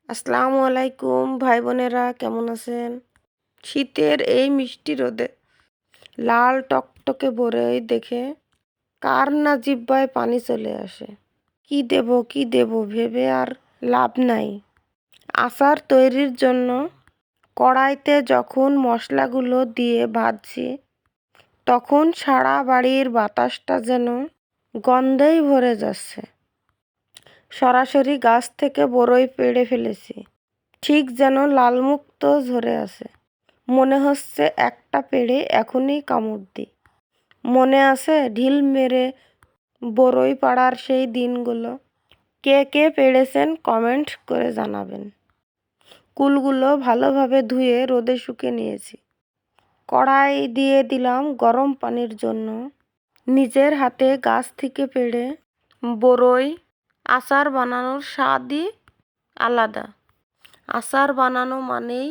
আসসালামু আলাইকুম ভাই বোনেরা, কেমন আছেন? শীতের এই মিষ্টি রোদে লাল টকটকে বরই দেখে কার না জিহ্বায় পানি চলে আসে। কি দেব ভেবে আর লাভ নাই। আচার তৈরির জন্য কড়াইতে যখন মশলাগুলো দিয়ে ভাজছি, তখন সারা বাড়ির বাতাসটা যেন গন্ধেই ভরে যাচ্ছে। সরাসরি গাছ থেকে বরই পেড়ে ফেলেছি, ঠিক যেন লালমুক্ত ঝরে আছে। মনে হচ্ছে একটা পেড়ে এখনই কামড় দিই। মনে আছে ঢিল মেরে বরই পাড়ার সেই দিনগুলো? কে কে পেড়েছেন কমেন্ট করে জানাবেন। কুলগুলো ভালোভাবে ধুয়ে রোদে শুকিয়ে নিয়েছি। কড়াই দিয়ে দিলাম গরম পানির জন্য। নিজের হাতে গাছ থেকে পেড়ে বরই আচার বানানোর স্বাদই আলাদা। আচার বানানো মানেই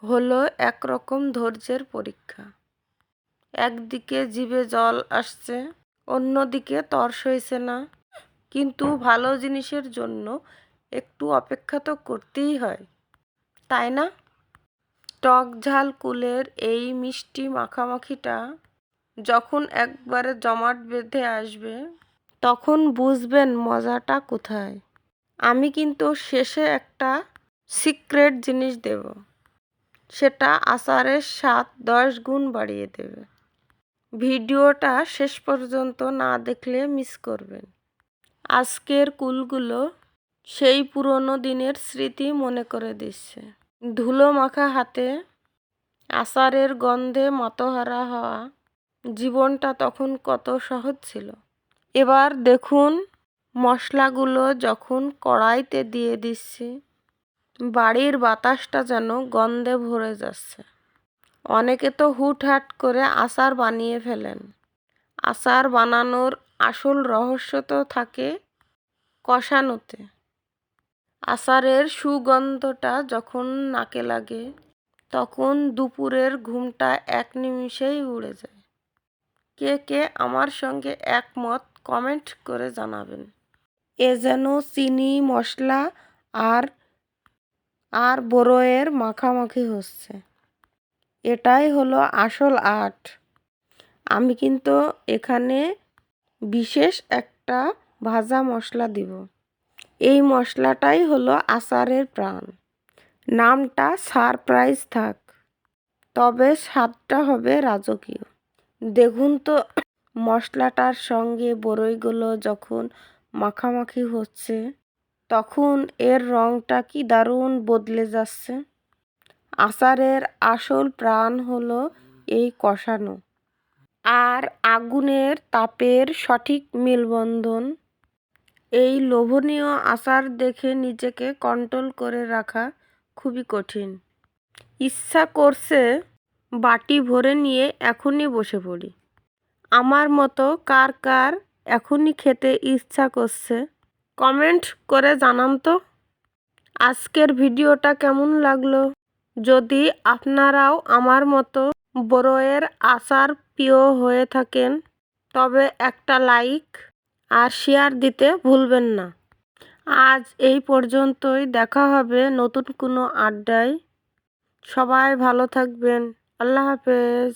হলো একরকম ধৈর্যের পরীক্ষা। একদিকে জিভে জল আসছে, অন্যদিকে তর সইছে না, কিন্তু ভালো জিনিসের জন্য একটু অপেক্ষা তো করতেই হয়, তাই না? টক ঝাল কুলের এই মিষ্টি মাখামাখিটা যখন একবারে জমাট বেঁধে আসবে, তখন বুঝবেন মজাটা কোথায়। আমি কিন্তু শেষে একটা সিক্রেট জিনিস দেব, সেটা আচারের স্বাদ 10 গুণ বাড়িয়ে দেবে। ভিডিওটা শেষ পর্যন্ত না দেখলে মিস করবেন। আজকের কুলগুলো সেই পুরনো দিনের স্মৃতি মনে করে দিচ্ছে। ধুলো মাখা হাতে আচারের গন্ধে মাতোহারা হওয়া জীবনটা তখন কত সহজ ছিল। এবার দেখুন, মশলাগুলো যখন কড়াইতে দিয়ে দিচ্ছি, বাড়ির বাতাসটা যেন গন্ধে ভরে যাচ্ছে। অনেকে তো হুটহাট করে আচার বানিয়ে ফেলেন। আচার বানানোর আসল রহস্য তো থাকে কষানোতে। আচারের সুগন্ধটা যখন নাকে লাগে, তখন দুপুরের ঘুমটা এক নিমিষেই উড়ে যায়। কে কে আমার সঙ্গে একমত কমেন্ট করে জানাবেন। এ যেন চিনি, মশলা আর আর বরইয়ের মাখামাখি হচ্ছে। এটাই হলো আসল আর্ট। আমি কিন্তু এখানে বিশেষ একটা ভাজা মশলা দিব। এই মশলাটাই হলো আচারের প্রাণ। নামটা সারপ্রাইজ থাক, তবে স্বাদটা হবে রাজকীয়। দেখুন তো, মশলাটার সঙ্গে বরইগুলো যখন মাখামাখি হচ্ছে, তখন এর রঙটা কি দারুণ বদলে যাচ্ছে। আচারের আসল প্রাণ হলো এই কষানো আর আগুনের তাপের সঠিক মেলবন্ধন। এই লোভনীয় আচার দেখে নিজেকে কন্ট্রোল করে রাখা খুবই কঠিন। ইচ্ছা করছে বাটি ভরে নিয়ে এখনই বসে পড়ি। আমার মতো কার কার এখনই খেতে ইচ্ছা করছে কমেন্ট করে জানান তো। আজকের ভিডিওটা কেমন লাগলো? যদি আপনারাও আমার মতো বরইয়ের আচার প্রিয় হয়ে থাকেন, তবে একটা লাইক আর শেয়ার দিতে ভুলবেন না। আজ এই পর্যন্তই, দেখা হবে নতুন কোনো আড্ডায়। সবাই ভালো থাকবেন। আল্লাহ হাফেজ।